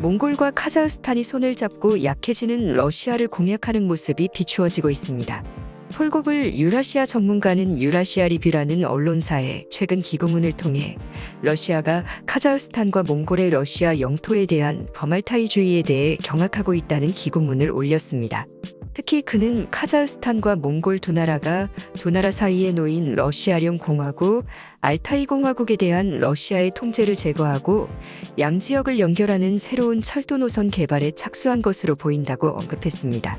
몽골과 카자흐스탄이 손을 잡고 약해지는 러시아를 공략하는 모습이 비추어지고 있습니다. 폴고블 유라시아 전문가는 유라시아 리뷰라는 언론사에 최근 기고문을 통해 러시아가 카자흐스탄과 몽골의 러시아 영토에 대한 버말타이주의에 대해 경악하고 있다는 기고문을 올렸습니다. 특히 그는 카자흐스탄과 몽골 두 나라 사이에 놓인 러시아령 공화국, 알타이 공화국에 대한 러시아의 통제를 제거하고 양지역을 연결하는 새로운 철도 노선 개발에 착수한 것으로 보인다고 언급했습니다.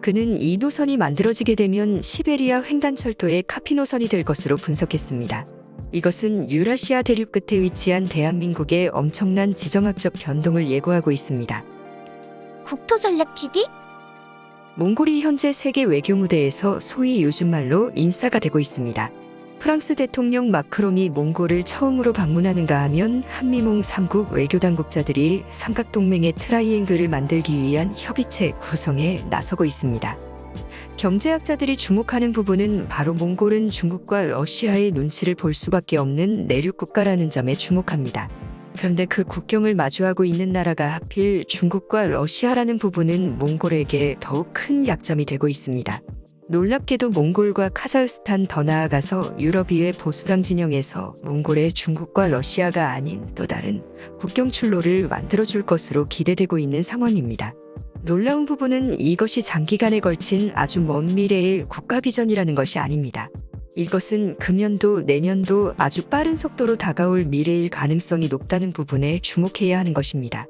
그는 이 노선이 만들어지게 되면 시베리아 횡단철도의 카피 노선이 될 것으로 분석했습니다. 이것은 유라시아 대륙 끝에 위치한 대한민국의 엄청난 지정학적 변동을 예고하고 있습니다. 국토전략TV? 몽골이 현재 세계 외교 무대에서 소위 요즘 말로 인싸가 되고 있습니다. 프랑스 대통령 마크롱이 몽골을 처음으로 방문하는가 하면 한미몽 3국 외교당국자들이 삼각동맹의 트라이앵글을 만들기 위한 협의체 구성에 나서고 있습니다. 경제학자들이 주목하는 부분은 바로 몽골은 중국과 러시아의 눈치를 볼 수밖에 없는 내륙 국가라는 점에 주목합니다. 그런데 그 국경을 마주하고 있는 나라가 하필 중국과 러시아라는 부분은 몽골에게 더욱 큰 약점이 되고 있습니다. 놀랍게도 몽골과 카자흐스탄, 더 나아가서 유럽의회 보수당 진영에서 몽골의 중국과 러시아가 아닌 또 다른 국경 출로를 만들어줄 것으로 기대되고 있는 상황입니다. 놀라운 부분은 이것이 장기간에 걸친 아주 먼 미래의 국가 비전이라는 것이 아닙니다. 이것은 금년도, 내년도 아주 빠른 속도로 다가올 미래일 가능성이 높다는 부분에 주목해야 하는 것입니다.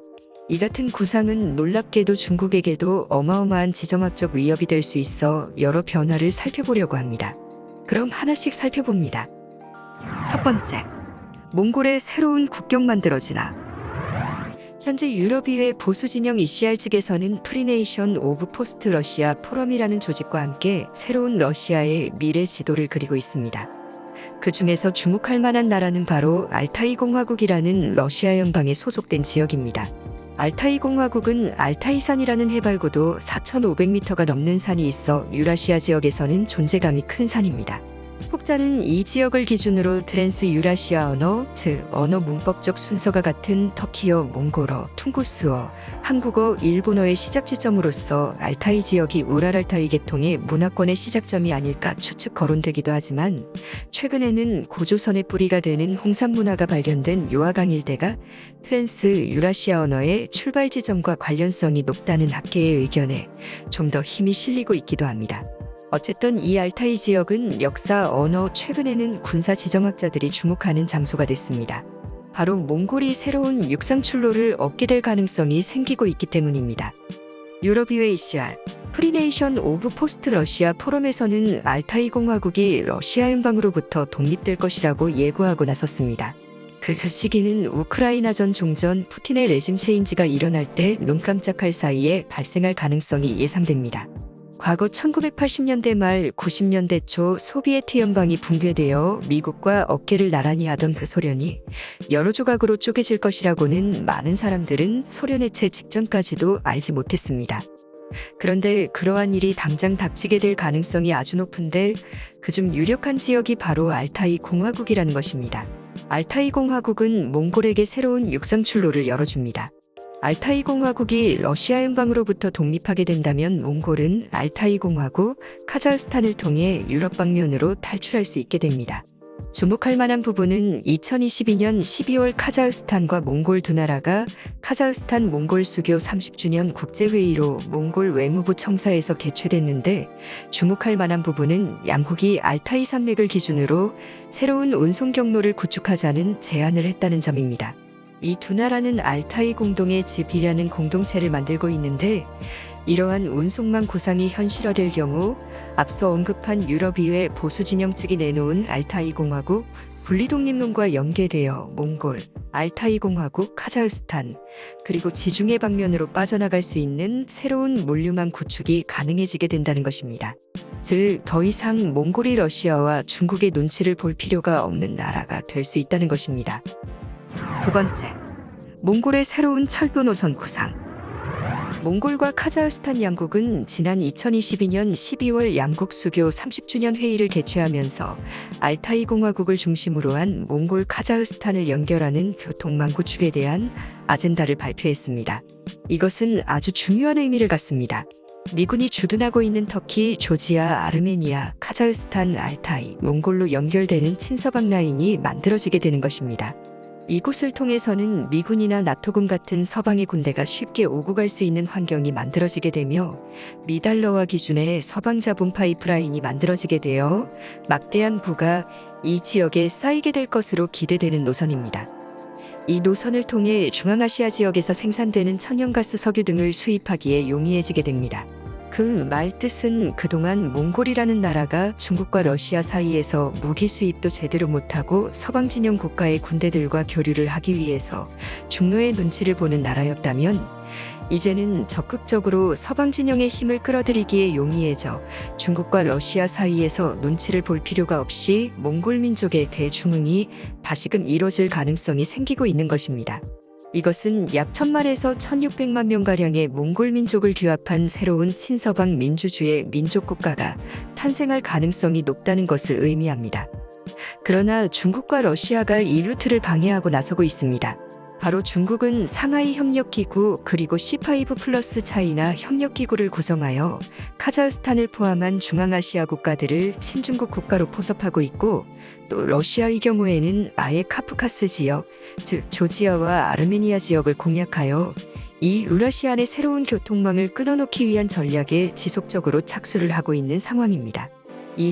이 같은 구상은 놀랍게도 중국에게도 어마어마한 지정학적 위협이 될 수 있어 여러 변화를 살펴보려고 합니다. 그럼 하나씩 살펴봅니다. 첫 번째, 몽골의 새로운 국경 만들어지나. 현재 유럽의회 보수진영 ECR 측에서는 프리네이션 오브 포스트 러시아 포럼이라는 조직과 함께 새로운 러시아의 미래 지도를 그리고 있습니다. 그 중에서 주목할 만한 나라는 바로 알타이 공화국이라는 러시아 연방에 소속된 지역입니다. 알타이 공화국은 알타이산이라는 해발고도 4,500m가 넘는 산이 있어 유라시아 지역에서는 존재감이 큰 산입니다. 혹자는 이 지역을 기준으로 트랜스 유라시아 언어, 즉 언어 문법적 순서가 같은 터키어, 몽골어, 퉁구스어, 한국어, 일본어의 시작 지점으로서 알타이 지역이 우랄알타이 계통의 문화권의 시작점이 아닐까 추측 거론되기도 하지만 최근에는 고조선의 뿌리가 되는 홍산 문화가 발견된 요하강 일대가 트랜스 유라시아 언어의 출발 지점과 관련성이 높다는 학계의 의견에 좀 더 힘이 실리고 있기도 합니다. 어쨌든 이 알타이 지역은 역사, 언어, 최근에는 군사 지정학자들이 주목하는 장소가 됐습니다. 바로 몽골이 새로운 육상 출로를 얻게 될 가능성이 생기고 있기 때문입니다. 유럽의회 ECR, 프리네이션 오브 포스트 러시아 포럼에서는 알타이 공화국이 러시아 연방으로부터 독립될 것이라고 예고하고 나섰습니다. 그 시기는 우크라이나전 종전 푸틴의 레짐 체인지가 일어날 때 눈 깜짝할 사이에 발생할 가능성이 예상됩니다. 과거 1980년대 말 90년대 초 소비에트 연방이 붕괴되어 미국과 어깨를 나란히 하던 그 소련이 여러 조각으로 쪼개질 것이라고는 많은 사람들은 소련 해체 직전까지도 알지 못했습니다. 그런데 그러한 일이 당장 닥치게 될 가능성이 아주 높은데 그중 유력한 지역이 바로 알타이 공화국이라는 것입니다. 알타이 공화국은 몽골에게 새로운 육상 출로를 열어줍니다. 알타이 공화국이 러시아 연방으로부터 독립하게 된다면 몽골은 알타이 공화국, 카자흐스탄을 통해 유럽 방면으로 탈출할 수 있게 됩니다. 주목할 만한 부분은 2022년 12월 카자흐스탄과 몽골 두 나라가 카자흐스탄 몽골 수교 30주년 국제회의로 몽골 외무부 청사에서 개최됐는데 주목할 만한 부분은 양국이 알타이 산맥을 기준으로 새로운 운송 경로를 구축하자는 제안을 했다는 점입니다. 이 두 나라는 알타이 공동의 즙이라는 공동체를 만들고 있는데 이러한 운송망 구상이 현실화될 경우 앞서 언급한 유럽의회 보수진영 측이 내놓은 알타이 공화국 분리독립론과 연계되어 몽골, 알타이 공화국, 카자흐스탄 그리고 지중해 방면으로 빠져나갈 수 있는 새로운 물류망 구축이 가능해지게 된다는 것입니다. 즉 더 이상 몽골이 러시아와 중국의 눈치를 볼 필요가 없는 나라가 될 수 있다는 것입니다. 두 번째, 몽골의 새로운 철도 노선 구상. 몽골과 카자흐스탄 양국은 지난 2022년 12월 양국 수교 30주년 회의를 개최하면서 알타이 공화국을 중심으로 한 몽골 카자흐스탄을 연결하는 교통망 구축에 대한 아젠다를 발표했습니다. 이것은 아주 중요한 의미를 갖습니다. 미군이 주둔하고 있는 터키, 조지아, 아르메니아, 카자흐스탄, 알타이, 몽골로 연결되는 친서방 라인이 만들어지게 되는 것입니다. 이곳을 통해서는 미군이나 나토군 같은 서방의 군대가 쉽게 오고 갈 수 있는 환경이 만들어지게 되며 미달러와 기준의 서방 자본 파이프라인이 만들어지게 되어 막대한 부가 이 지역에 쌓이게 될 것으로 기대되는 노선입니다. 이 노선을 통해 중앙아시아 지역에서 생산되는 천연가스 석유 등을 수입하기에 용이해지게 됩니다. 그 말 뜻은 그동안 몽골이라는 나라가 중국과 러시아 사이에서 무기 수입도 제대로 못하고 서방 진영 국가의 군대들과 교류를 하기 위해서 중로의 눈치를 보는 나라였다면 이제는 적극적으로 서방 진영의 힘을 끌어들이기에 용이해져 중국과 러시아 사이에서 눈치를 볼 필요가 없이 몽골 민족의 대중흥이 다시금 이뤄질 가능성이 생기고 있는 것입니다. 이것은 약 1000만에서 1600만 명가량의 몽골 민족을 규합한 새로운 친서방 민주주의 민족국가가 탄생할 가능성이 높다는 것을 의미합니다. 그러나 중국과 러시아가 이 루트를 방해하고 나서고 있습니다. 바로 중국은 상하이 협력기구 그리고 C5 플러스 차이나 협력기구를 구성하여 카자흐스탄을 포함한 중앙아시아 국가들을 친중국 국가로 포섭하고 있고 또 러시아의 경우에는 아예 카프카스 지역, 즉 조지아와 아르메니아 지역을 공략하여 이 유라시안의 새로운 교통망을 끊어놓기 위한 전략에 지속적으로 착수를 하고 있는 상황입니다.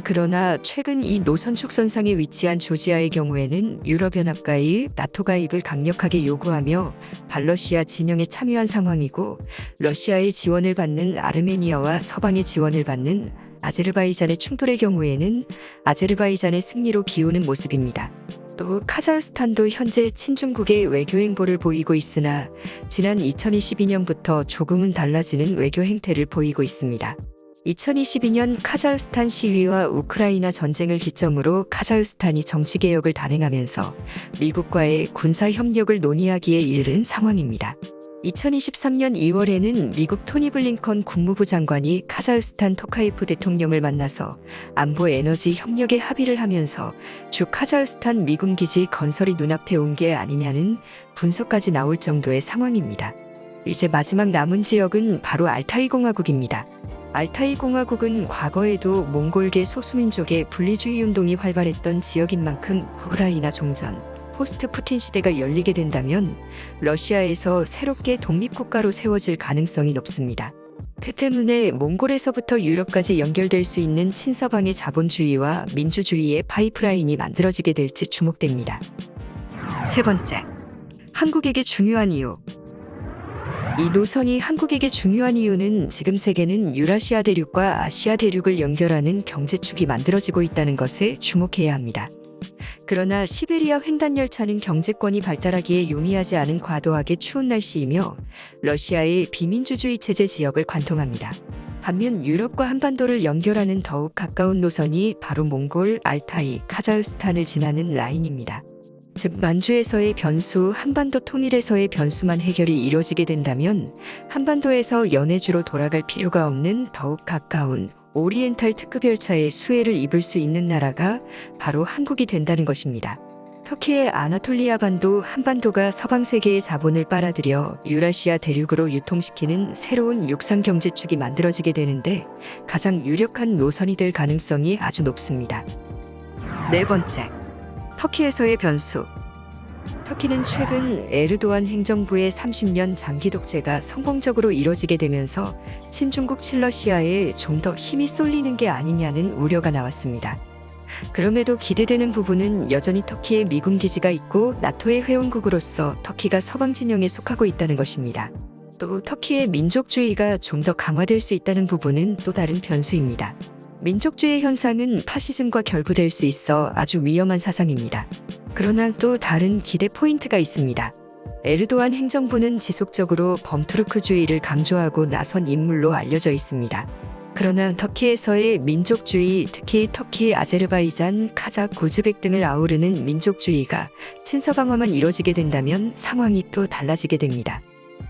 그러나 최근 이 노선 축선상에 위치한 조지아의 경우에는 유럽연합과의 나토 가입을 강력하게 요구하며 반러시아 진영에 참여한 상황이고 러시아의 지원을 받는 아르메니아와 서방의 지원을 받는 아제르바이잔의 충돌의 경우에는 아제르바이잔의 승리로 기우는 모습입니다. 또 카자흐스탄도 현재 친중국의 외교 행보를 보이고 있으나 지난 2022년부터 조금은 달라지는 외교 행태를 보이고 있습니다. 2022년 카자흐스탄 시위와 우크라이나 전쟁을 기점으로 카자흐스탄이 정치개혁을 단행하면서 미국과의 군사협력을 논의하기에 이른 상황입니다. 2023년 2월에는 미국 토니 블링컨 국무부 장관이 카자흐스탄 토카예프 대통령을 만나서 안보 에너지 협력에 합의를 하면서 주 카자흐스탄 미군 기지 건설이 눈앞에 온 게 아니냐는 분석까지 나올 정도의 상황입니다. 이제 마지막 남은 지역은 바로 알타이 공화국입니다. 알타이 공화국은 과거에도 몽골계 소수민족의 분리주의 운동이 활발했던 지역인 만큼 우크라이나 종전, 포스트 푸틴 시대가 열리게 된다면 러시아에서 새롭게 독립국가로 세워질 가능성이 높습니다. 그 때문에 몽골에서부터 유럽까지 연결될 수 있는 친서방의 자본주의와 민주주의의 파이프라인이 만들어지게 될지 주목됩니다. 세 번째, 한국에게 중요한 이유. 이 노선이 한국에게 중요한 이유는 지금 세계는 유라시아 대륙과 아시아 대륙을 연결하는 경제축이 만들어지고 있다는 것에 주목해야 합니다. 그러나 시베리아 횡단 열차는 경제권이 발달하기에 용이하지 않은 과도하게 추운 날씨이며 러시아의 비민주주의 체제 지역을 관통합니다. 반면 유럽과 한반도를 연결하는 더욱 가까운 노선이 바로 몽골, 알타이, 카자흐스탄을 지나는 라인입니다. 즉 만주에서의 변수, 한반도 통일에서의 변수만 해결이 이루어지게 된다면 한반도에서 연해주로 돌아갈 필요가 없는 더욱 가까운 오리엔탈 특급 열차의 수혜를 입을 수 있는 나라가 바로 한국이 된다는 것입니다. 터키의 아나톨리아 반도, 한반도가 서방 세계의 자본을 빨아들여 유라시아 대륙으로 유통시키는 새로운 육상 경제축이 만들어지게 되는데 가장 유력한 노선이 될 가능성이 아주 높습니다. 네 번째, 터키에서의 변수. 터키는 최근 에르도안 행정부의 30년 장기 독재가 성공적으로 이뤄지게 되면서 친중국 친러시아에 좀 더 힘이 쏠리는 게 아니냐는 우려가 나왔습니다. 그럼에도 기대되는 부분은 여전히 터키에 미군 기지가 있고 나토의 회원국으로서 터키가 서방 진영에 속하고 있다는 것입니다. 또 터키의 민족주의가 좀 더 강화될 수 있다는 부분은 또 다른 변수입니다. 민족주의 현상은 파시즘과 결부될 수 있어 아주 위험한 사상입니다. 그러나 또 다른 기대 포인트가 있습니다. 에르도안 행정부는 지속적으로 범투르크주의를 강조하고 나선 인물로 알려져 있습니다. 그러나 터키에서의 민족주의, 특히 터키, 아제르바이잔, 카자흐, 우즈벡 등을 아우르는 민족주의가 친서방화만 이뤄지게 된다면 상황이 또 달라지게 됩니다.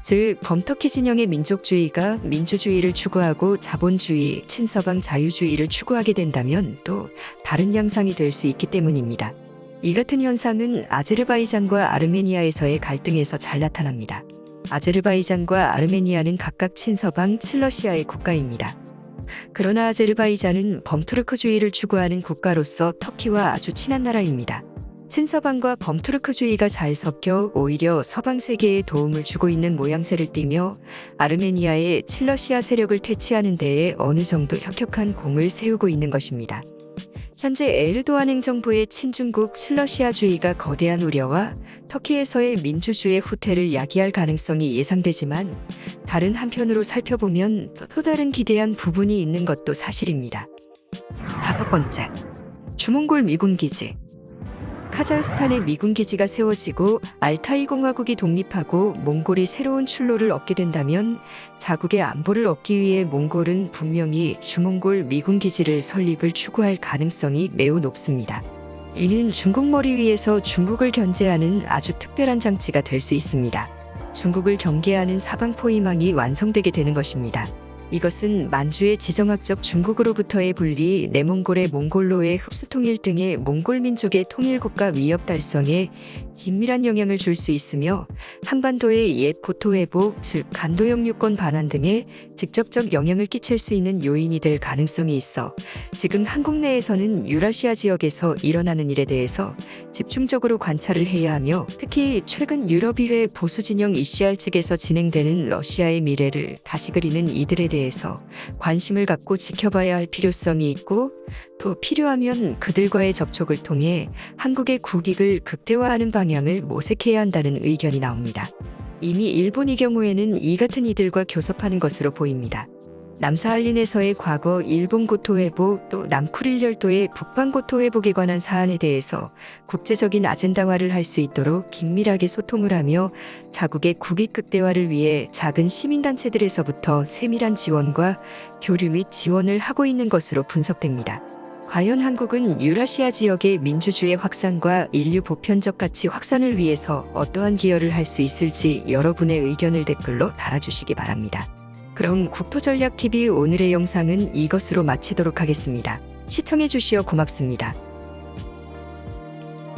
즉 범터키 진영의 민족주의가 민주주의를 추구하고 자본주의, 친서방 자유주의를 추구하게 된다면 또 다른 양상이 될 수 있기 때문입니다. 이 같은 현상은 아제르바이잔과 아르메니아에서의 갈등에서 잘 나타납니다. 아제르바이잔과 아르메니아는 각각 친서방 칠러시아의 국가입니다. 그러나 아제르바이잔은 범투르크주의를 추구하는 국가로서 터키와 아주 친한 나라입니다. 친서방과 범투르크주의가 잘 섞여 오히려 서방 세계에 도움을 주고 있는 모양새를 띠며 아르메니아의 칠러시아 세력을 퇴치하는 데에 어느 정도 혁혁한 공을 세우고 있는 것입니다. 현재 에르도안 행정부의 친중국 칠러시아주의가 거대한 우려와 터키에서의 민주주의 후퇴를 야기할 가능성이 예상되지만 다른 한편으로 살펴보면 또 다른 기대한 부분이 있는 것도 사실입니다. 5번째, 주몽골 미군 기지. 카자흐스탄에 미군 기지가 세워지고 알타이 공화국이 독립하고 몽골이 새로운 출로를 얻게 된다면 자국의 안보를 얻기 위해 몽골은 분명히 주몽골 미군 기지를 설립을 추구할 가능성이 매우 높습니다. 이는 중국 머리 위에서 중국을 견제하는 아주 특별한 장치가 될 수 있습니다. 중국을 경계하는 사방포위망이 완성되게 되는 것입니다. 이것은 만주의 지정학적 중국으로부터의 분리, 내몽골의 몽골로의 흡수 통일 등의 몽골 민족의 통일국가 위협 달성에 긴밀한 영향을 줄 수 있으며 한반도의 옛 고토 회복, 즉 간도역 유권 반환 등에 직접적 영향을 끼칠 수 있는 요인이 될 가능성이 있어 지금 한국 내에서는 유라시아 지역에서 일어나는 일에 대해서 집중적으로 관찰을 해야 하며 특히 최근 유럽의회 보수진영 ECR 측에서 진행되는 러시아의 미래를 다시 그리는 이들에 대해서 관심을 갖고 지켜봐야 할 필요성이 있고 또 필요하면 그들과의 접촉을 통해 한국의 국익을 극대화하는 방향을 모색해야 한다는 의견이 나옵니다. 이미 일본의 경우에는 이 같은 이들과 교섭하는 것으로 보입니다. 남사할린에서의 과거 일본 고토 회복 또 남쿠릴 열도의 북방 고토 회복에 관한 사안에 대해서 국제적인 아젠다화를 할 수 있도록 긴밀하게 소통을 하며 자국의 국익 극대화를 위해 작은 시민단체들에서부터 세밀한 지원과 교류 및 지원을 하고 있는 것으로 분석됩니다. 과연 한국은 유라시아 지역의 민주주의 확산과 인류 보편적 가치 확산을 위해서 어떠한 기여를 할 수 있을지 여러분의 의견을 댓글로 달아주시기 바랍니다. 그럼 국토전략TV 오늘의 영상은 이것으로 마치도록 하겠습니다. 시청해주시어 고맙습니다.